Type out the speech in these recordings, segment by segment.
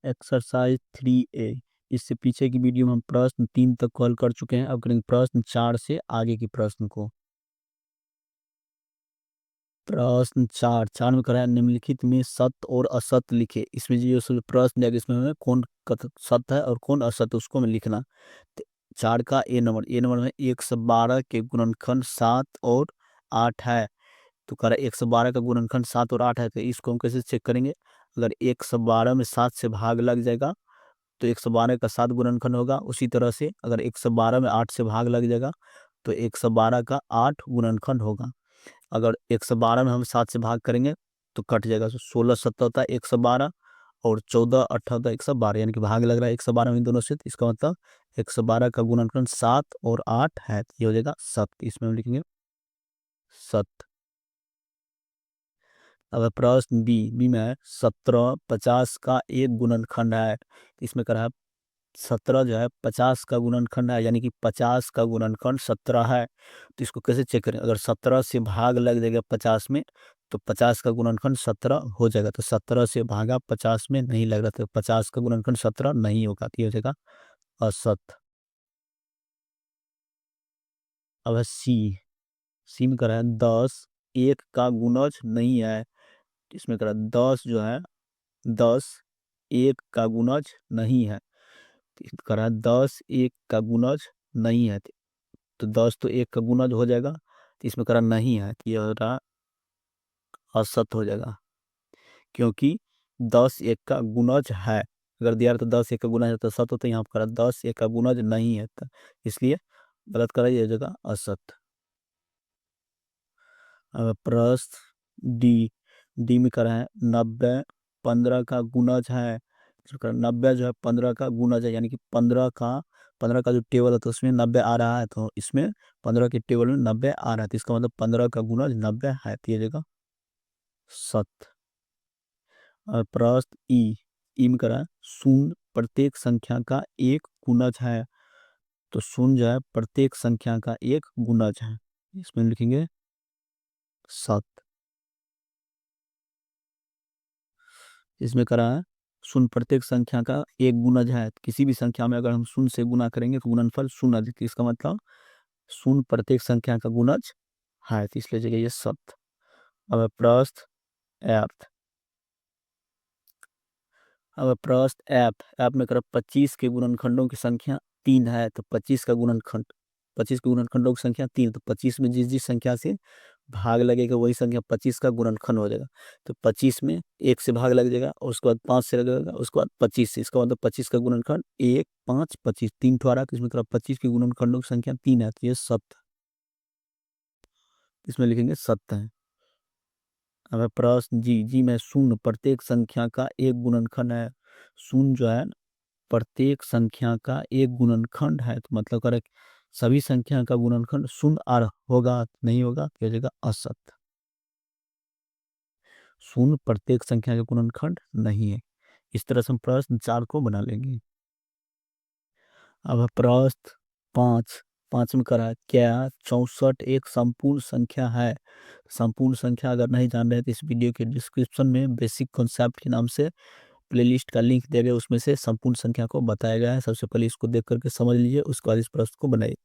Exercise 3A। इससे पीछे की वीडियो में हम प्रश्न 3 तक कॉल कर चुके हैं। अब करेंगे प्रश्न 4 से आगे की प्रश्न को। प्रश्न 4 में कह रहा है निम्नलिखित में सत्य और असत्य लिखे। इसमें जो प्रश्न है इसमें हमें कौन सत्य है और कौन असत्य उसको हमें लिखना। 4 का ए नंबर में 112 के गुणनखंड 7 और 8 है। तो कह रहा है 112 का गुणनखंड 7 और 8 है, तो इसको हम कैसे चेक करेंगे। अगर 112 में 7 से भाग लग जाएगा तो 112 का 7 गुणनखंड होगा। उसी तरह से अगर 112 में 8 से भाग लग जाएगा तो 112 का 8 गुणनखंड होगा। अगर 112 में हम 7 से भाग करेंगे तो कट जाएगा। तो 16 7 होता है 112 और 14 18 होता है 112, यानी कि भाग लग रहा है 112 में दोनों से। तो इसका मतलब 112 का गुणनखंड 7 और 8 है, तो ये हो जाएगा सत्य। इसमें हम लिखेंगे सत्य। अब प्रश्न बी में 17 50 का एक गुणनखंड है। इसमें कह रहा है 17 जो है 50 का गुणनखंड है, यानी कि 50 का गुणनखंड 17 है। तो इसको कैसे चेक करें। अगर 17 से भाग लग जाएगा 50 में तो 50 का गुणनखंड 17 हो जाएगा। तो 17 से भागा 50 में नहीं लग रहा, तो 50 का गुणनखंड 17 नहीं होगा, तो ये हो जाएगा असत्य। अब है सी में कह रहा है 10 1 का गुणज नहीं है। इसमें कह रहा है 10 जो है 10 1 का गुणज नहीं है। कह रहा है 10 1 का गुणज नहीं है, तो 10 तो 1 का गुणज हो जाएगा। तो इसमें कह रहा नहीं है, तो ये हो रहा असत्य हो जाएगा, क्योंकि 10 1 का गुणज है। अगर दिया रहा तो 10 1 का गुणज है तो सत्य होता है। यहाँ पर 10 1 का गुणज नहीं है, तो इसलिए गलत करा, ये हो जाएगा असत्य। अब प्रश्न डी में करा है 90 15 का गुणज है। 90 जो है 15 का गुणज है, यानी कि 15 का जो टेबल है तो उसमें 90 आ रहा है, तो इसमें 15 के टेबल में 90 आ रहा है, तो इसका मतलब 15 का गुणज 90 है, तो ये जगह सत्य। और प्रश्न ई में करा है शून्य प्रत्येक संख्या का एक गुणज है। तो शून्य जो है प्रत्येक संख्या का एक गुणज है, इसमें लिखेंगे सत्य। इसमें करा है शून्य प्रत्येक संख्या का एक गुणज है। किसी भी संख्या में अगर हम शून्य से गुना करेंगे तो गुणनफल शून्य अधिक, इसका मतलब शून्य प्रत्येक संख्या का गुणज है, तो इसलिए जगह ये सत्य। अब प्रश्न एफ में कर 25 के गुणनखंडों की संख्या 3 है। तो 25 का गुणनखंड 25 के गुणनखंडों की संख्या 3, तो 25 में जिस जिस संख्या से भाग लगेगा वही संख्या 25 का गुणनखंड हो जाएगा। तो 25 में 1 से भाग लग जाएगा और उसके बाद 5 से लगेगा, उसके बाद 25 से। इसका मतलब 25 का गुणनखंड 1 5 25 3 ठो आ रहा है, तो इसमें 25 के गुणनखंडों की संख्या 3 है, तो ये सत्य। इसमें लिखेंगे सत्य है। अब प्रश्न जी में शून्य प्रत्येक संख्या का एक गुणनखंड है। शून्य जो है प्रत्येक संख्या का एक गुणनखंड है, तो मतलब करे सभी संख्या का गुणनखंड शून्य होगा नहीं होगा, तो जगह असत्य। शून्य प्रत्येक संख्या का गुणनखंड नहीं है। इस तरह से हम प्रश्न 4 को बना लेंगे। अब प्रश्न 5 में करा क्या 64 एक संपूर्ण संख्या है। संपूर्ण संख्या अगर नहीं जान रहे तो इस वीडियो के डिस्क्रिप्शन में बेसिक कॉन्सेप्ट के नाम से प्लेलिस्ट का लिंक दिया गया, उसमें से संपूर्ण संख्या को बताया गया है। सबसे पहले इसको देख करके समझ लीजिए, उसके बाद इस प्रश्न को बनाइए।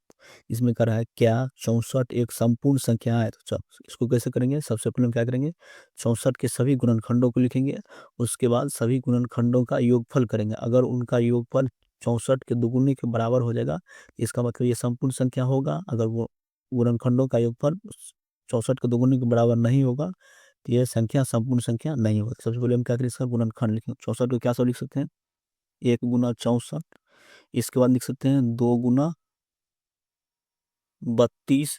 इसमें कह रहा है क्या 64 एक संपूर्ण संख्या है। तो इसको कैसे करेंगे। सबसे पहले हम क्या करेंगे, 64 के सभी गुणनखंडों को लिखेंगे, उसके बाद सभी गुणनखंडों का योगफल करेंगे। अगर उनका योगफल 64 के दुगुने के बराबर हो जाएगा, इसका मतलब ये संपूर्ण संख्या होगा। अगर वो गुणनखंडों का योगफल 64 के दुगुने के बराबर नहीं होगा तो यह संख्या संपूर्ण संख्या नहीं होगी। सबसे पहले हम क्या करें, इसका गुणनखंड लिखें। 64 को क्या सब लिख सकते हैं, 1 गुना 64। इसके बाद लिख सकते हैं 2 गुना 32।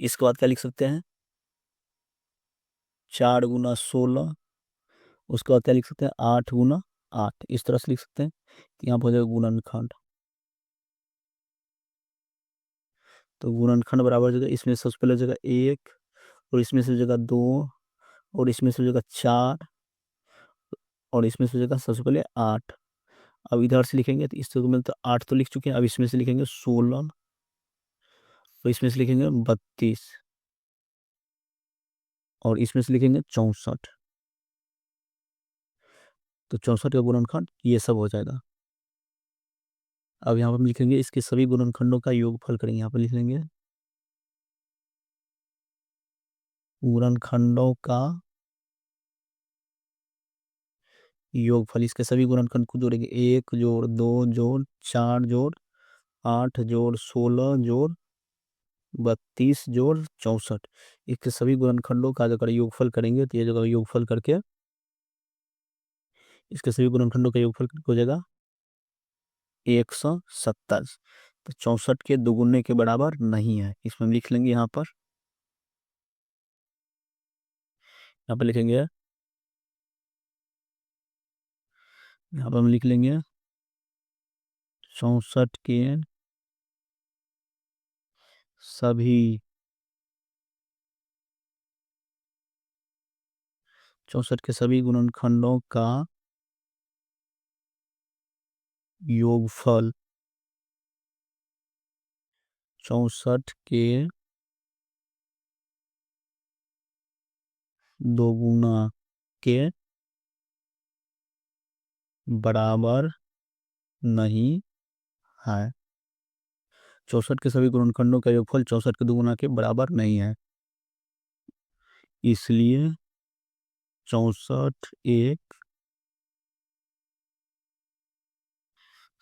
इसके बाद क्या लिख सकते हैं, 4 गुना 16। उसके बाद क्या लिख सकते हैं, 8 गुना 8। इस तरह से लिख सकते हैं, तो यहाँ पर हो जाएगा गुणनखंड। तो गुणनखंड बराबर जगह इसमें सबसे पहले जगह 1, और इसमें से जगह 2, और इसमें से जगह 4, और इसमें से जगह सबसे पहले 8। अब इधर से लिखेंगे तो इससे तो 8 तो लिख चुके हैं। अब इसमें से लिखेंगे 16, और इसमें से लिखेंगे 32, और इसमें से लिखेंगे 64। तो 64 का गुणनखंड ये सब हो जाएगा। अब यहाँ पर हम लिखेंगे इसके सभी गुणनखंडों का योगफल करेंगे। यहाँ पर लिख लेंगे गुणनखंडों का योगफल। इसके सभी गुणनखंड को जोड़ेंगे, 1 जोड़ 2 जोड़ 4 जोड़ 8 जोड़ 16 जोड़ 32 जोड़ 64। इसके सभी गुणनखंडों का अगर योगफल करेंगे तो ये जगह योगफल करके इसके सभी गुणनखंडों का योगफल हो जाएगा 170। तो 64 के दुगुने के बराबर नहीं है, इसमें हम लिख लेंगे। यहाँ पर लिखेंगे, यहाँ पर हम लिख लेंगे 64 के सभी 64 के सभी गुणनखंडों का योगफल 64 के दोगुना के बराबर नहीं है। 64 के सभी गुणनखंडों का योगफल 64 के दुगुना के बराबर नहीं है, इसलिए 64 एक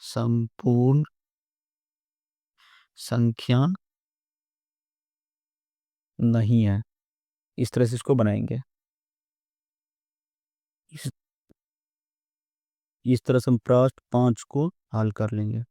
संपूर्ण संख्या नहीं है। इस तरह से इसको बनाएंगे। इस तरह से हम प्रश्न 5 को हल कर लेंगे।